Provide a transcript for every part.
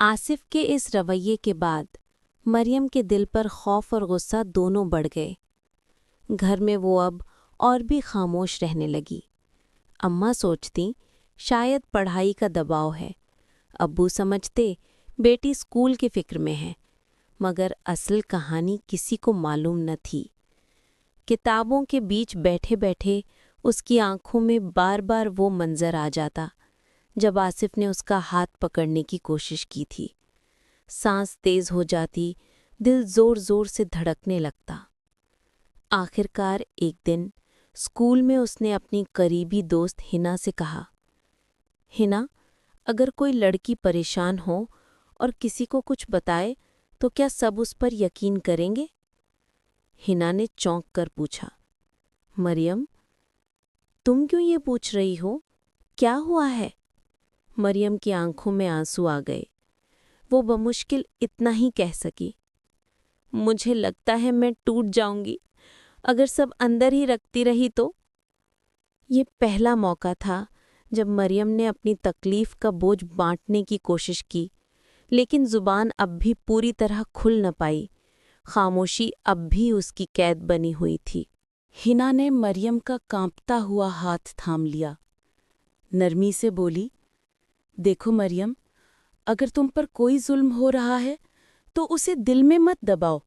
آصف کے اس رویے کے بعد مریم کے دل پر خوف اور غصہ دونوں بڑھ گئے۔ گھر میں وہ اب اور بھی خاموش رہنے لگی۔ اماں سوچتی شاید پڑھائی کا دباؤ ہے، ابو سمجھتے بیٹی اسکول کی فکر میں ہے، مگر اصل کہانی کسی کو معلوم نہ تھی۔ کتابوں کے بیچ بیٹھے بیٹھے اس کی آنکھوں میں بار بار وہ منظر آ جاتا جب آصف نے اس کا ہاتھ پکڑنے کی کوشش کی تھی۔ سانس تیز ہو جاتی، دل زور زور سے دھڑکنے لگتا۔ آخر کار ایک دن اسکول میں اس نے اپنی قریبی دوست ہنا سے کہا، ہنا، اگر کوئی لڑکی پریشان ہو اور کسی کو کچھ بتائے تو کیا سب اس پر یقین کریں گے؟ ہنا نے چونک کر پوچھا، مریم، تم کیوں یہ پوچھ رہی ہو؟ کیا ہوا ہے؟ مریم کی آنکھوں میں آنسو آ گئے۔ وہ بمشکل اتنا ہی کہہ سکی، مجھے لگتا ہے میں ٹوٹ جاؤں گی اگر سب اندر ہی رکھتی رہی تو۔ یہ پہلا موقع تھا جب مریم نے اپنی تکلیف کا بوجھ بانٹنے کی کوشش کی، لیکن زبان اب بھی پوری طرح کھل نہ پائی۔ خاموشی اب بھی اس کی قید بنی ہوئی تھی۔ ہنا نے مریم کا کانپتا ہوا ہاتھ تھام لیا، نرمی سے بولی، دیکھو مریم، اگر تم پر کوئی ظلم ہو رہا ہے تو اسے دل میں مت دباؤ،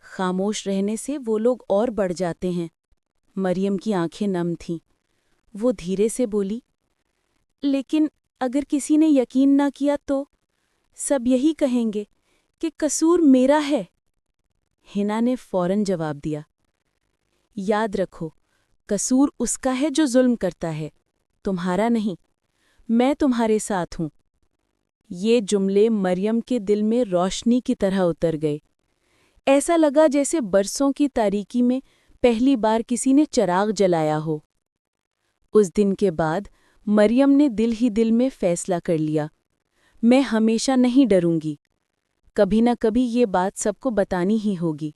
خاموش رہنے سے وہ لوگ اور بڑھ جاتے ہیں۔ مریم کی آنکھیں نم تھیں۔ وہ دھیرے سے بولی، لیکن اگر کسی نے یقین نہ کیا تو سب یہی کہیں گے کہ قصور میرا ہے۔ ہنا نے فوراً جواب دیا، یاد رکھو، قصور اس کا ہے جو ظلم کرتا ہے، تمہارا نہیں۔ میں تمہارے ساتھ ہوں۔ یہ جملے مریم کے دل میں روشنی کی طرح اتر گئے۔ ایسا لگا جیسے برسوں کی تاریکی میں پہلی بار کسی نے چراغ جلایا ہو۔ اس دن کے بعد مریم نے دل ہی دل میں فیصلہ کر لیا، میں ہمیشہ نہیں ڈروں گی، کبھی نہ کبھی یہ بات سب کو بتانی ہی ہوگی۔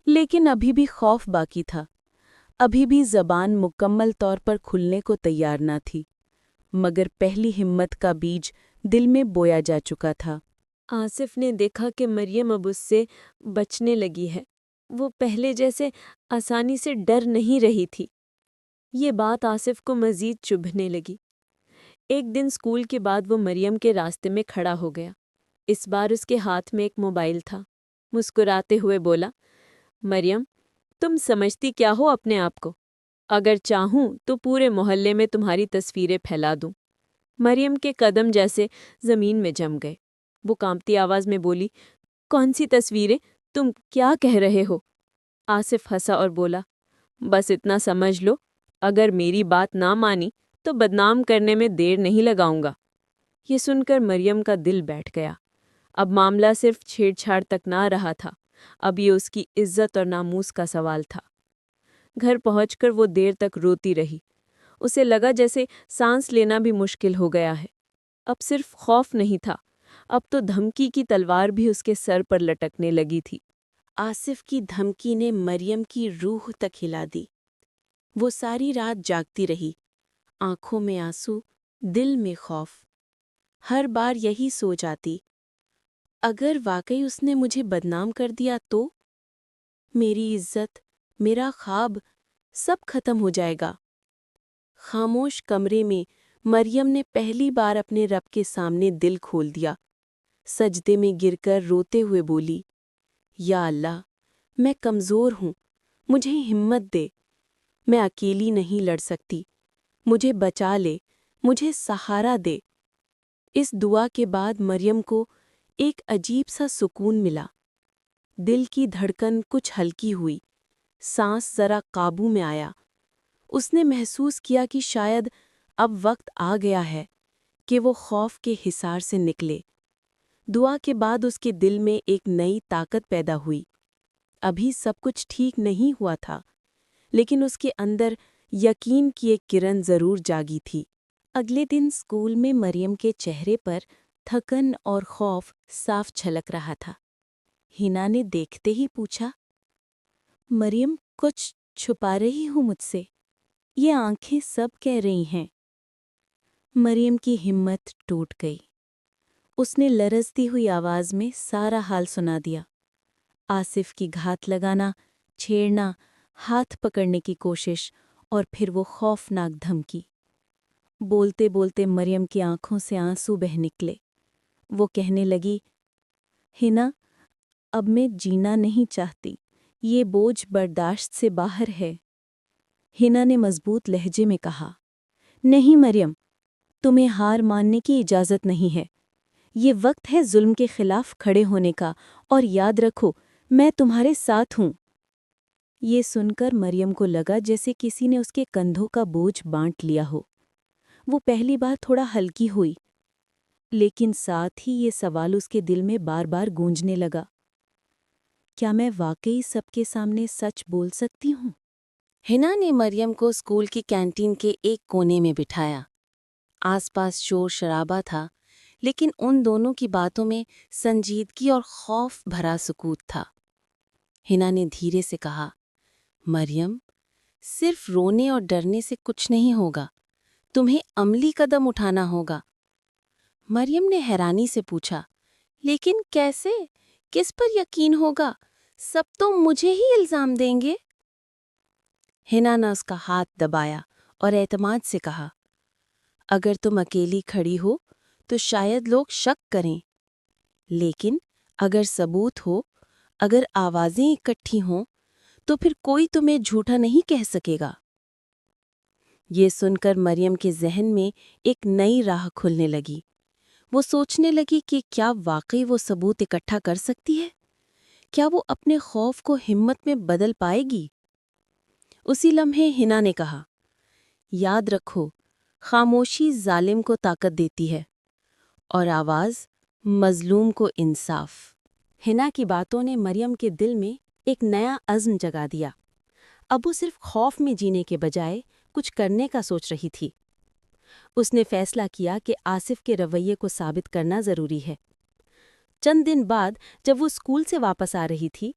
لیکن ابھی بھی خوف باقی تھا، ابھی بھی زبان مکمل طور پر کھلنے کو تیار نہ تھی، مگر پہلی ہمت کا بیج دل میں بویا جا چکا تھا۔ آصف نے دیکھا کہ مریم اب اس سے بچنے لگی ہے۔ وہ پہلے جیسے آسانی سے ڈر نہیں رہی تھی۔ یہ بات آصف کو مزید چبھنے لگی۔ ایک دن اسکول کے بعد وہ مریم کے راستے میں کھڑا ہو گیا۔ اس بار اس کے ہاتھ میں ایک موبائل تھا۔ مسکراتے ہوئے بولا، مریم، تم سمجھتی کیا ہو اپنے آپ کو؟ اگر چاہوں تو پورے محلے میں تمہاری تصویریں پھیلا دوں۔ مریم کے قدم جیسے زمین میں جم گئے۔ وہ کانپتی آواز میں بولی، کون سی تصویریں؟ تم کیا کہہ رہے ہو؟ آصف ہنسا اور بولا، بس اتنا سمجھ لو، اگر میری بات نہ مانی تو بدنام کرنے میں دیر نہیں لگاؤں گا۔ یہ سن کر مریم کا دل بیٹھ گیا۔ اب معاملہ صرف چھیڑ چھاڑ تک نہ رہا تھا، اب یہ اس کی عزت اور ناموس کا سوال تھا۔ گھر پہنچ کر وہ دیر تک روتی رہی۔ اسے لگا جیسے سانس لینا بھی مشکل ہو گیا ہے۔ اب صرف خوف نہیں تھا، اب تو دھمکی کی تلوار بھی اس کے سر پر لٹکنے لگی تھی۔ آصف کی دھمکی نے مریم کی روح تک ہلا دی۔ وہ ساری رات جاگتی رہی، آنکھوں میں آنسو، دل میں خوف۔ ہر بار یہی سوچ آتی، اگر واقعی اس نے مجھے بدنام کر دیا تو میری عزت، میرا خواب، سب ختم ہو جائے گا۔ خاموش کمرے میں مریم نے پہلی بار اپنے رب کے سامنے دل کھول دیا۔ سجدے میں گر کر روتے ہوئے بولی، یا اللہ، میں کمزور ہوں، مجھے ہمت دے، میں اکیلی نہیں لڑ سکتی، مجھے بچا لے، مجھے سہارا دے۔ اس دعا کے بعد مریم کو ایک عجیب سا سکون ملا۔ دل کی دھڑکن کچھ ہلکی ہوئی، سانس ذرا قابو میں آیا۔ اس نے محسوس کیا کہ شاید اب وقت آ گیا ہے کہ وہ خوف کے حصار سے نکلے۔ دعا کے بعد اس کے دل میں ایک نئی طاقت پیدا ہوئی۔ ابھی سب کچھ ٹھیک نہیں ہوا تھا، لیکن اس کے اندر یقین کی ایک کرن ضرور جاگی تھی۔ اگلے دن اسکول میں مریم کے چہرے پر تھکن اور خوف صاف چھلک رہا تھا۔ ہنا نے دیکھتے ہی پوچھا، مریم، کچھ چھپا رہی ہوں مجھ سے؟ یہ آنکھیں سب کہہ رہی ہیں۔ مریم کی ہمت ٹوٹ گئی۔ اس نے لرزتی ہوئی آواز میں سارا حال سنا دیا۔ آصف کی گھات لگانا، چھیڑنا، ہاتھ پکڑنے کی کوشش اور پھر وہ خوفناک دھمکی۔ بولتے بولتے مریم کی آنکھوں سے آنسو بہہ نکلے۔ وہ کہنے لگی، ہنا، اب میں جینا نہیں چاہتی، یہ بوجھ برداشت سے باہر ہے۔ ہنا نے مضبوط لہجے میں کہا، نہیں مریم، تمہیں ہار ماننے کی اجازت نہیں ہے۔ یہ وقت ہے ظلم کے خلاف کھڑے ہونے کا، اور یاد رکھو میں تمہارے ساتھ ہوں۔ یہ سن کر مریم کو لگا جیسے کسی نے اس کے کندھوں کا بوجھ بانٹ لیا ہو۔ وہ پہلی بار تھوڑا ہلکی ہوئی، لیکن ساتھ ہی یہ سوال اس کے دل میں بار بار گونجنے لگا، کیا میں واقعی سب کے سامنے سچ بول سکتی ہوں؟ ہنا نے مریم کو اسکول کی کینٹین کے ایک کونے میں بٹھایا۔ آس پاس شور شرابہ تھا، لیکن ان دونوں کی باتوں میں سنجیدگی اور خوف بھرا سکوت تھا۔ ہنا نے دھیرے سے کہا، مریم، صرف رونے اور ڈرنے سے کچھ نہیں ہوگا، تمہیں عملی قدم اٹھانا ہوگا۔ مریم نے حیرانی سے پوچھا، لیکن کیسے؟ کس پر یقین ہوگا؟ سب تو مجھے ہی الزام دیں گے۔ ہنا نے اس کا ہاتھ دبایا اور اعتماد سے کہا، اگر تم اکیلی کھڑی ہو تو شاید لوگ شک کریں، لیکن اگر ثبوت ہو، اگر آوازیں اکٹھی ہوں، تو پھر کوئی تمہیں جھوٹا نہیں کہہ سکے گا۔ یہ سن کر مریم کے ذہن میں ایک نئی راہ کھلنے لگی۔ وہ سوچنے لگی کہ کیا واقعی وہ ثبوت اکٹھا کر سکتی ہے؟ کیا وہ اپنے خوف کو ہمت میں بدل پائے گی؟ اسی لمحے ہنا نے کہا، یاد رکھو، خاموشی ظالم کو طاقت دیتی ہے، اور آواز مظلوم کو انصاف۔ ہنا کی باتوں نے مریم کے دل میں ایک نیا عزم جگا دیا۔ اب وہ صرف خوف میں جینے کے بجائے کچھ کرنے کا سوچ رہی تھی۔ اس نے فیصلہ کیا کہ آصف کے رویے کو ثابت کرنا ضروری ہے۔ چند دن بعد جب وہ اسکول سے واپس آ رہی تھی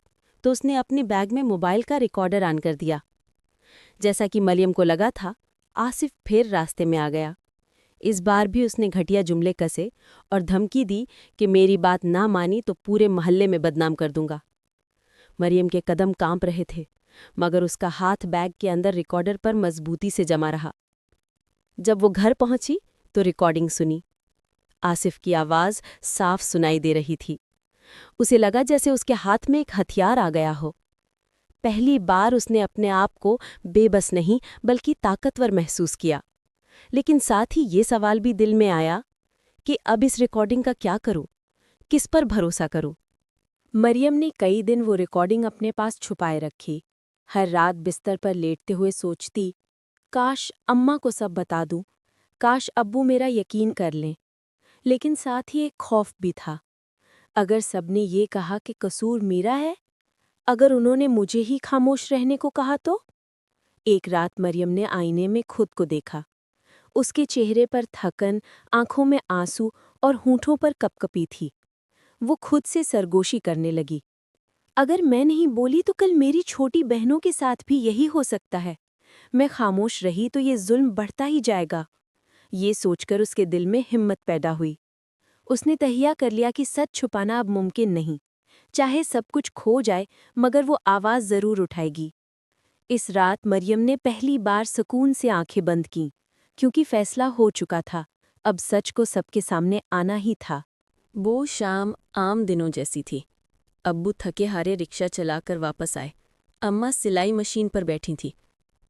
تو اس نے اپنے بیگ میں موبائل کا ریکارڈر آن کر دیا۔ جیسا کہ مریم کو لگا تھا، آصف پھر راستے میں آ گیا۔ اس بار بھی اس نے گھٹیا جملے کسے اور دھمکی دی کہ میری بات نہ مانی تو پورے محلے میں بدنام کر دوں گا۔ مریم کے قدم کانپ رہے تھے، مگر اس کا ہاتھ بیگ کے اندر ریکارڈر پر مضبوطی سے جما رہا۔ جب وہ گھر پہنچی تو ریکارڈنگ سنی۔ آصف کی آواز صاف سنائی دے رہی تھی۔ اسے لگا جیسے اس کے ہاتھ میں ایک ہتھیار آ گیا ہو۔ پہلی بار اس نے اپنے آپ کو بے بس نہیں بلکہ طاقتور محسوس کیا، لیکن ساتھ ہی یہ سوال بھی دل میں آیا کہ اب اس ریکارڈنگ کا کیا کروں؟ کس پر بھروسہ کروں؟ مریم نے کئی دن وہ ریکارڈنگ اپنے پاس چھپائے رکھی۔ ہر رات بستر پر لیٹتے ہوئے سوچتی، کاش اماں کو سب بتا دوں، کاش ابو میرا یقین کر لیں۔ لیکن ساتھ ہی ایک خوف بھی تھا، اگر سب نے یہ کہا کہ قصور میرا ہے، اگر انہوں نے مجھے ہی خاموش رہنے کو کہا تو؟ ایک رات مریم نے آئینے میں خود کو دیکھا۔ اس کے چہرے پر تھکن، آنکھوں میں آنسو اور ہونٹوں پر کپکپی تھی۔ وہ خود سے سرگوشی کرنے لگی، اگر میں نہیں بولی تو کل میری چھوٹی بہنوں کے ساتھ بھی یہی ہو سکتا ہے۔ میں خاموش رہی تو یہ ظلم بڑھتا ہی جائے گا۔ یہ سوچ کر اس کے دل میں ہمت پیدا ہوئی۔ اس نے تہیہ کر لیا کہ سچ چھپانا اب ممکن نہیں، چاہے سب کچھ کھو جائے مگر وہ آواز ضرور اٹھائے گی۔ اس رات مریم نے پہلی بار سکون سے آنکھیں بند کیں، کیونکہ فیصلہ ہو چکا تھا، اب سچ کو سب کے سامنے آنا ہی تھا۔ وہ شام عام دنوں جیسی تھی۔ ابو تھکے ہارے رکشہ چلا کر واپس آئے۔ اماں سلائی مشین پر بیٹھی تھی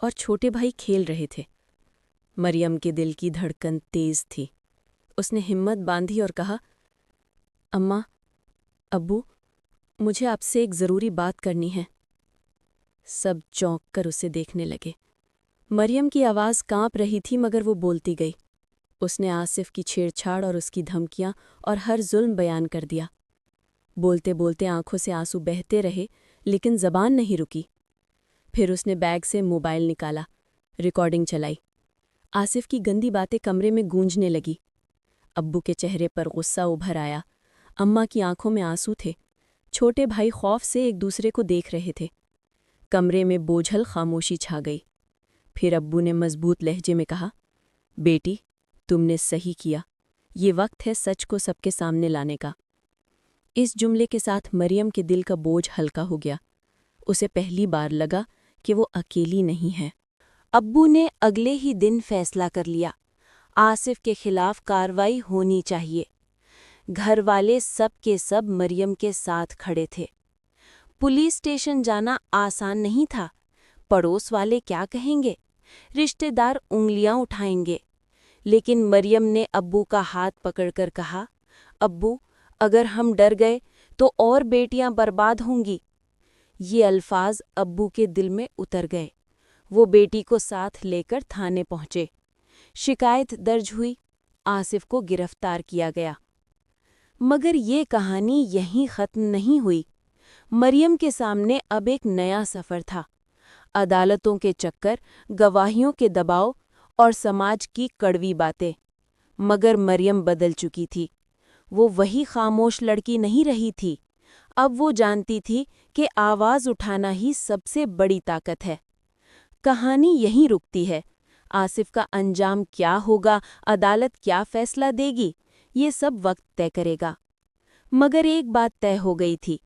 اور چھوٹے بھائی کھیل رہے تھے۔ مریم کے دل کی دھڑکن تیز تھی۔ اس نے ہمت باندھی اور کہا، اماں، ابو، مجھے آپ سے ایک ضروری بات کرنی ہے۔ سب چونک کر اسے دیکھنے لگے۔ مریم کی آواز کانپ رہی تھی مگر وہ بولتی گئی۔ اس نے آصف کی چھیڑ چھاڑ اور اس کی دھمکیاں اور ہر ظلم بیان کر دیا۔ بولتے بولتے آنکھوں سے آنسو بہتے رہے لیکن زبان نہیں رکی۔ پھر اس نے بیگ سے موبائل نکالا، ریکارڈنگ چلائی۔ آصف کی گندی باتیں کمرے میں گونجنے لگی۔ ابو کے چہرے پر غصہ ابھر آیا، اماں کی آنکھوں میں آنسو تھے۔ چھوٹے بھائی خوف سے ایک دوسرے کو دیکھ رہے تھے۔ کمرے میں بوجھل خاموشی چھا گئی۔ پھر ابو نے مضبوط لہجے میں کہا، بیٹی، تم نے صحیح کیا، یہ وقت ہے سچ کو سب کے سامنے لانے کا۔ اس جملے کے ساتھ مریم کے دل کا بوجھ ہلکا ہو گیا۔ اسے پہلی بار لگا کہ وہ اکیلی نہیں ہے۔ ابو نے اگلے ہی دن فیصلہ کر لیا، آصف کے خلاف کارروائی ہونی چاہیے۔ گھر والے سب کے سب مریم کے ساتھ کھڑے تھے۔ پولیس اسٹیشن جانا آسان نہیں تھا۔ پڑوس والے کیا کہیں گے؟ رشتہ دار انگلیاں اٹھائیں گے۔ لیکن مریم نے ابو کا ہاتھ پکڑ کر کہا، ابو، اگر ہم ڈر گئے تو اور بیٹیاں برباد ہوں گی۔ یہ الفاظ ابو کے دل میں اتر گئے۔ وہ بیٹی کو ساتھ لے کر تھانے پہنچے۔ شکایت درج ہوئی، آصف کو گرفتار کیا گیا۔ مگر یہ کہانی یہیں ختم نہیں ہوئی۔ مریم کے سامنے اب ایک نیا سفر تھا۔ عدالتوں کے چکر، گواہیوں کے دباؤ اور سماج کی کڑوی باتیں۔ مگر مریم بدل چکی تھی۔ وہ وہی خاموش لڑکی نہیں رہی تھی۔ اب وہ جانتی تھی کہ آواز اٹھانا ہی سب سے بڑی طاقت ہے۔ کہانی یہیں رکتی ہے۔ آصف کا انجام کیا ہوگا، عدالت کیا فیصلہ دے گی، یہ سب وقت طے کرے گا۔ مگر ایک بات طے ہو گئی تھی۔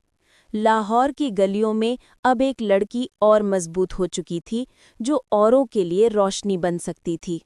لاہور کی گلیوں میں اب ایک لڑکی اور مضبوط ہو چکی تھی جو اوروں کے لیے روشنی بن سکتی تھی۔